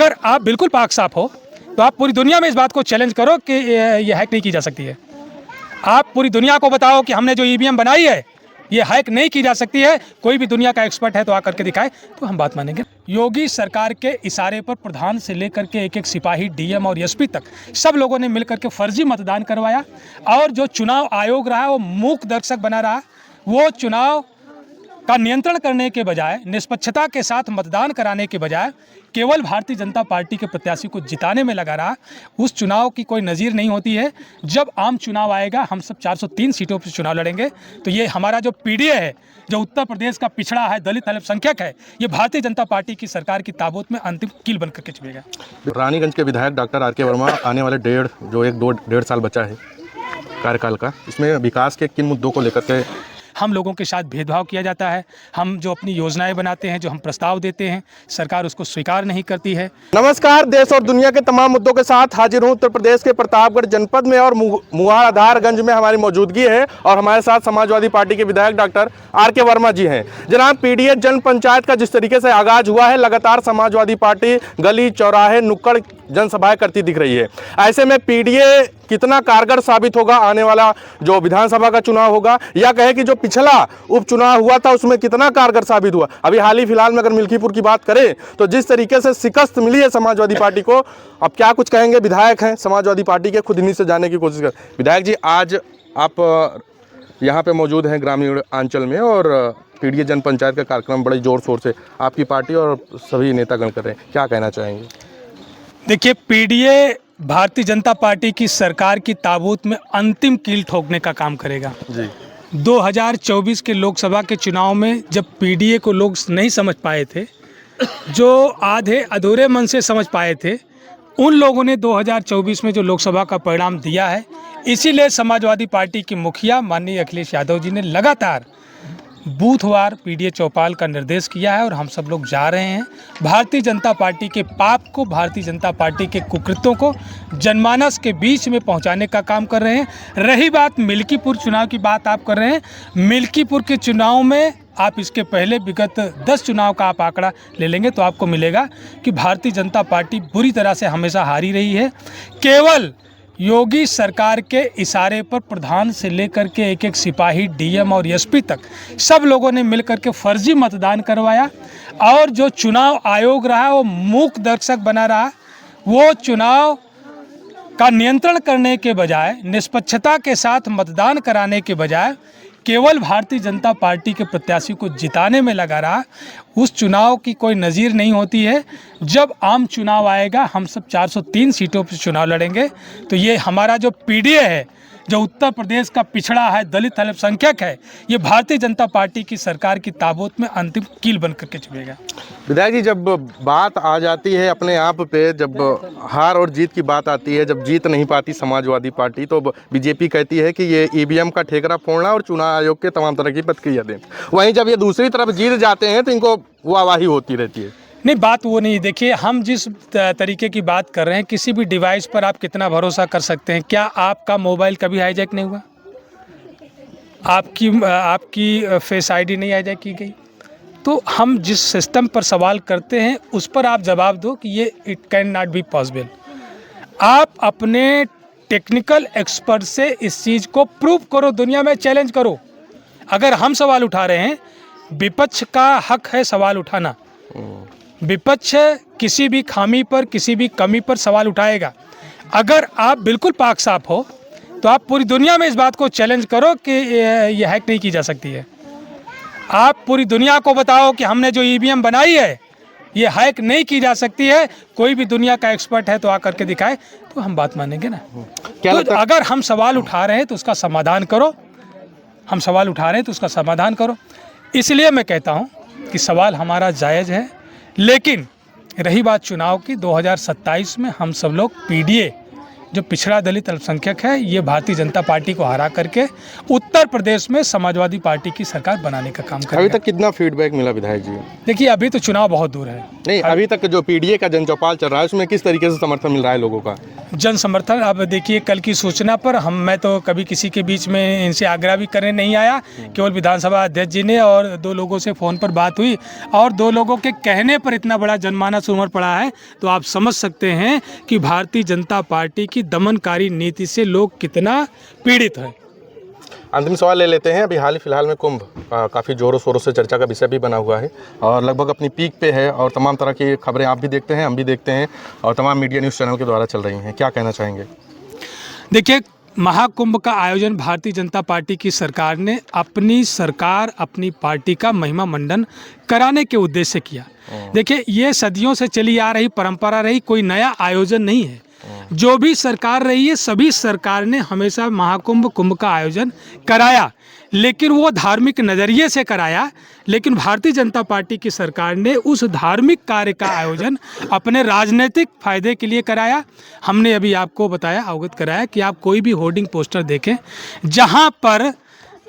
अगर आप बिल्कुल पाक साफ हो तो आप पूरी दुनिया में इस बात को चैलेंज करो कि ये हैक नहीं की जा सकती है। आप पूरी दुनिया को बताओ कि हमने जो ईवीएम बनाई है ये हैक नहीं की जा सकती है। कोई भी दुनिया का एक्सपर्ट है तो आकर के दिखाए तो हम बात मानेंगे। योगी सरकार के इशारे पर प्रधान से लेकर के एक एक सिपाही, डीएम और एसपी तक सब लोगों ने मिलकर के फर्जी मतदान करवाया और जो चुनाव आयोग रहा वो मूक दर्शक बना रहा। वो चुनाव का नियंत्रण करने के बजाय, निष्पक्षता के साथ मतदान कराने के बजाय केवल भारतीय जनता पार्टी के प्रत्याशी को जिताने में लगा रहा। उस चुनाव की कोई नज़ीर नहीं होती है। जब आम चुनाव आएगा हम सब 403 सीटों पर चुनाव लड़ेंगे तो ये हमारा जो पीडीए है, जो उत्तर प्रदेश का पिछड़ा है, दलित अल्पसंख्यक है, ये भारतीय जनता पार्टी की सरकार की ताबूत में अंतिम कील बन करके चुभेगा। रानीगंज के विधायक डॉक्टर आर के वर्मा आने वाले डेढ़ साल बचा है कार्यकाल का, इसमें विकास के किन मुद्दों को लेकर के हम लोगों के साथ भेदभाव किया जाता है। हम जो अपनी योजनाएं बनाते हैं, जो हम प्रस्ताव देते हैं, सरकार उसको स्वीकार नहीं करती है। नमस्कार, देश और दुनिया के तमाम मुद्दों के साथ हाजिर हूं उत्तर प्रदेश के प्रतापगढ़ जनपद में और मुहादारगंज में हमारी मौजूदगी है और हमारे साथ समाजवादी पार्टी के विधायक डॉक्टर आर के वर्मा जी हैं। जनाब, पीडीए जन पंचायत का जिस तरीके से आगाज हुआ है, लगातार समाजवादी पार्टी गली चौराहे नुक्कड़ जनसभाएं करती दिख रही है। ऐसे में पीडीए कितना कारगर साबित होगा आने वाला जो विधानसभा का चुनाव होगा, या कहे कि जो पिछला उपचुनाव हुआ था उसमें कितना कारगर साबित हुआ। अभी हाल ही फिलहाल में अगर मिल्कीपुर की बात करें तो जिस तरीके से शिकस्त मिली है समाजवादी पार्टी को, अब क्या कुछ कहेंगे। विधायक हैं समाजवादी पार्टी के, खुद इन्हीं से जानने की कोशिश कर। विधायक जी, आज आप यहाँ पे मौजूद हैं ग्रामीण अंचल में और पीडीए जन पंचायत का कार्यक्रम बड़े जोर शोर से आपकी पार्टी और सभी नेतागण कर रहे हैं, क्या कहना चाहेंगे। देखिए, पीडीए भारतीय जनता पार्टी की सरकार की ताबूत में अंतिम कील ठोकने का काम करेगा जी। 2024 के लोकसभा के चुनाव में जब पीडीए को लोग नहीं समझ पाए थे, जो आधे अधूरे मन से समझ पाए थे, उन लोगों ने 2024 में जो लोकसभा का परिणाम दिया है, इसीलिए समाजवादी पार्टी की मुखिया माननीय अखिलेश यादव जी ने लगातार बूथवार पीडीए चौपाल का निर्देश किया है और हम सब लोग जा रहे हैं। भारतीय जनता पार्टी के पाप को, भारतीय जनता पार्टी के कुकृत्यों को जनमानस के बीच में पहुंचाने का काम कर रहे हैं। रही बात मिल्कीपुर चुनाव की बात आप कर रहे हैं, मिल्कीपुर के चुनाव में आप इसके पहले विगत 10 चुनाव का आप आंकड़ा ले लेंगे तो आपको मिलेगा कि भारतीय जनता पार्टी बुरी तरह से हमेशा हारी रही है। केवल योगी सरकार के इशारे पर प्रधान से लेकर के एक एक सिपाही, डीएम और एसपी तक सब लोगों ने मिलकर के फर्जी मतदान करवाया और जो चुनाव आयोग रहा वो मूक दर्शक बना रहा। वो चुनाव का नियंत्रण करने के बजाय, निष्पक्षता के साथ मतदान कराने के बजाय केवल भारतीय जनता पार्टी के प्रत्याशी को जिताने में लगा रहा। उस चुनाव की कोई नज़ीर नहीं होती है। जब आम चुनाव आएगा हम सब 403 सीटों पर चुनाव लड़ेंगे तो ये हमारा जो पीडीए है, जो उत्तर प्रदेश का पिछड़ा है, दलित अल्पसंख्यक है, ये भारतीय जनता पार्टी की सरकार की ताबूत में अंतिम कील बन करके चुभेगा। विधायक जी, जब बात आ जाती है अपने आप पे, जब हार और जीत की बात आती है, जब जीत नहीं पाती समाजवादी पार्टी तो बीजेपी कहती है कि ये ईवीएम का ठेकरा फोड़ना और चुनाव आयोग के तमाम तरह की प्रतिक्रिया दें। वहीं जब ये दूसरी तरफ जीत जाते हैं तो इनको वाहवाही होती रहती है। नहीं, बात वो नहीं। देखिए, हम जिस तरीके की बात कर रहे हैं, किसी भी डिवाइस पर आप कितना भरोसा कर सकते हैं। क्या आपका मोबाइल कभी हाईजैक नहीं हुआ? आपकी फेस आईडी नहीं हाईजैक की गई? तो हम जिस सिस्टम पर सवाल करते हैं उस पर आप जवाब दो कि ये it can not be possible. आप अपने टेक्निकल एक्सपर्ट से इस चीज़ को प्रूव करो, दुनिया में चैलेंज करो। अगर हम सवाल उठा रहे हैं, विपक्ष का हक है सवाल उठाना। विपक्ष किसी भी खामी पर, किसी भी कमी पर सवाल उठाएगा। अगर आप बिल्कुल पाक साफ हो तो आप पूरी दुनिया में इस बात को चैलेंज करो कि ये हैक नहीं की जा सकती है। आप पूरी दुनिया को बताओ कि हमने जो ईवीएम बनाई है ये हैक नहीं की जा सकती है। कोई भी दुनिया का एक्सपर्ट है तो आकर के दिखाए तो हम बात मानेंगे ना। तो अगर हम सवाल उठा रहे हैं तो उसका समाधान करो। हम सवाल उठा रहे हैं तो उसका समाधान करो। इसलिए मैं कहता हूं कि सवाल हमारा जायज़ है, लेकिन रही बात चुनाव की, 2027 में हम सब लोग पीडीए जो पिछड़ा दलित अल्पसंख्यक है, ये भारतीय जनता पार्टी को हरा करके उत्तर प्रदेश में समाजवादी पार्टी की सरकार बनाने का काम अभी करेगा। तक कितना फीडबैक मिला विधायक जी? देखिए, अभी तो चुनाव बहुत दूर है। नहीं, अभी तक जो पीडीए का जन चौपाल चल रहा है उसमें किस तरीके से समर्थन मिल रहा है लोगों का? जन समर्थन, अब देखिए, कल की सूचना पर मैं तो कभी किसी के बीच में इनसे आग्रह भी करने नहीं आया। केवल विधानसभा अध्यक्ष जी ने और 2 लोगों से फ़ोन पर बात हुई और 2 लोगों के कहने पर इतना बड़ा जनमानस उमड़ पड़ा है, तो आप समझ सकते हैं कि भारतीय जनता पार्टी की दमनकारी नीति से लोग कितना पीड़ित हैं। अंतिम सवाल ले लेते हैं। अभी हाल ही फिलहाल में कुंभ काफ़ी ज़ोरों शोरों से चर्चा का विषय भी बना हुआ है और लगभग अपनी पीक पे है और तमाम तरह की खबरें आप भी देखते हैं, हम भी देखते हैं और तमाम मीडिया न्यूज़ चैनल के द्वारा चल रही हैं। क्या कहना चाहेंगे? देखिए, महाकुंभ का आयोजन भारतीय जनता पार्टी की सरकार ने अपनी सरकार, अपनी पार्टी का महिमा मंडन कराने के उद्देश्य से किया। देखिए, ये सदियों से चली आ रही परंपरा रही, कोई नया आयोजन नहीं है। जो भी सरकार रही है, सभी सरकार ने हमेशा महाकुंभ, कुंभ का आयोजन कराया, लेकिन वो धार्मिक नज़रिए से कराया। लेकिन भारतीय जनता पार्टी की सरकार ने उस धार्मिक कार्य का आयोजन अपने राजनीतिक फायदे के लिए कराया। हमने अभी आपको बताया, अवगत कराया कि आप कोई भी होर्डिंग पोस्टर देखें जहां पर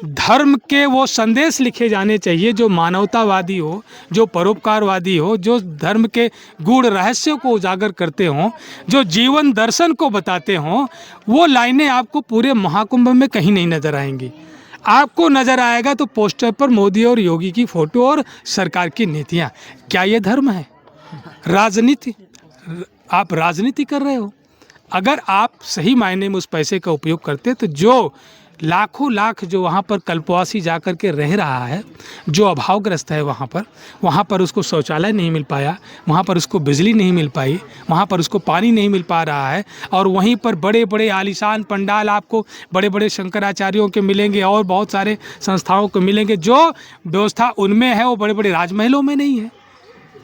धर्म के वो संदेश लिखे जाने चाहिए जो मानवतावादी हो, जो परोपकारवादी हो, जो धर्म के गूढ़ रहस्यों को उजागर करते हों, जो जीवन दर्शन को बताते हों, वो लाइनें आपको पूरे महाकुंभ में कहीं नहीं नज़र आएंगी। आपको नज़र आएगा तो पोस्टर पर मोदी और योगी की फ़ोटो और सरकार की नीतियाँ। क्या ये धर्म है? राजनीति, आप राजनीति कर रहे हो। अगर आप सही मायने में उस पैसे का उपयोग करते तो जो लाखों लाख जो वहाँ पर कल्पवासी जा कर के रह रहा है, जो अभावग्रस्त है, वहाँ पर उसको शौचालय नहीं मिल पाया, वहाँ पर उसको बिजली नहीं मिल पाई, वहाँ पर उसको पानी नहीं मिल पा रहा है, और वहीं पर बड़े बड़े आलीशान पंडाल आपको बड़े बड़े शंकराचार्यों के मिलेंगे और बहुत सारे संस्थाओं को मिलेंगे। जो व्यवस्था उनमें है वो बड़े बड़े राजमहलों में नहीं है।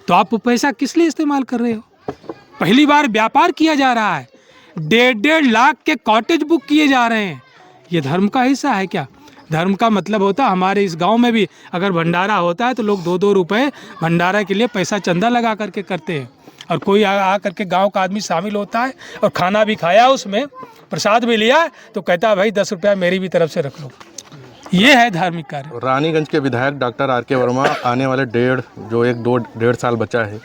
तो आप वो पैसा किस लिए इस्तेमाल कर रहे हो? पहली बार व्यापार किया जा रहा है, 1.5 लाख के कॉटेज बुक किए जा रहे हैं। ये धर्म का हिस्सा है क्या? धर्म का मतलब होता है, हमारे इस गांव में भी अगर भंडारा होता है तो लोग 2-2 रुपए भंडारा के लिए पैसा चंदा लगा करके करते हैं, और कोई आ करके गांव का आदमी शामिल होता है और खाना भी खाया, उसमें प्रसाद भी लिया, तो कहता है भाई 10 रुपया मेरी भी तरफ से रख लो। ये है धार्मिक कार्य। रानीगंज के विधायक डॉक्टर आर के वर्मा आने वाले 1.5 साल बचा है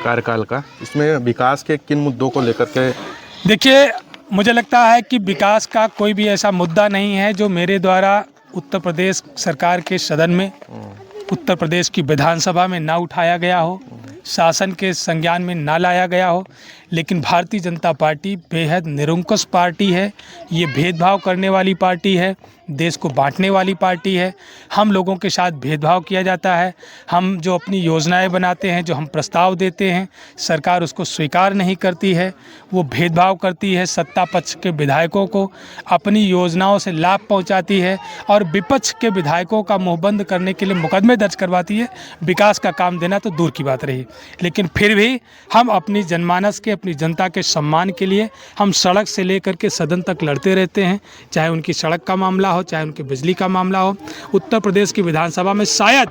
कार्यकाल का, इसमें विकास के किन मुद्दों को लेकर के? देखिए, मुझे लगता है कि विकास का कोई भी ऐसा मुद्दा नहीं है जो मेरे द्वारा उत्तर प्रदेश सरकार के सदन में, उत्तर प्रदेश की विधानसभा में ना उठाया गया हो, शासन के संज्ञान में ना लाया गया हो। लेकिन भारतीय जनता पार्टी बेहद निरंकुश पार्टी है, ये भेदभाव करने वाली पार्टी है, देश को बांटने वाली पार्टी है। हम लोगों के साथ भेदभाव किया जाता है। हम जो अपनी योजनाएं बनाते हैं, जो हम प्रस्ताव देते हैं, सरकार उसको स्वीकार नहीं करती है, वो भेदभाव करती है। सत्ता पक्ष के विधायकों को अपनी योजनाओं से लाभ पहुंचाती है और विपक्ष के विधायकों का मुंह बंद करने के लिए मुकदमे दर्ज करवाती है। विकास का काम देना तो दूर की बात रही, लेकिन फिर भी हम अपनी जनमानस के, अपनी जनता के सम्मान के लिए हम सड़क से लेकर के सदन तक लड़ते रहते हैं, चाहे उनकी सड़क का मामला हो, चाहे उनकी बिजली का मामला हो। उत्तर प्रदेश की विधानसभा में शायद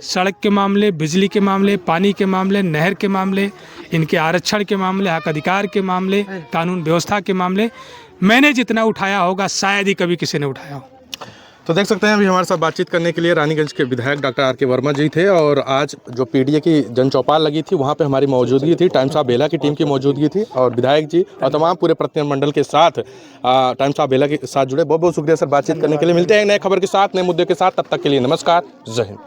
सड़क के मामले, बिजली के मामले, पानी के मामले, नहर के मामले, इनके आरक्षण के मामले, हक अधिकार के मामले, कानून व्यवस्था के मामले मैंने जितना उठाया होगा शायद ही कभी किसी ने उठाया हो। तो देख सकते हैं अभी हमारे साथ बातचीत करने के लिए रानीगंज के विधायक डॉक्टर आर के वर्मा जी थे, और आज जो पीडीए की जन चौपाल लगी थी वहाँ पे हमारी मौजूदगी थी, टाइम्स ऑफ बेला की टीम की मौजूदगी थी, और विधायक जी और तमाम पूरे प्रतिनिधिमंडल के साथ टाइम्स ऑफ बेला के साथ जुड़े। बहुत बहुत शुक्रिया सर बातचीत करने के लिए। मिलते हैं नए खबर के साथ, नए मुद्दे के साथ, तब तक के लिए नमस्कार, जय हिंद।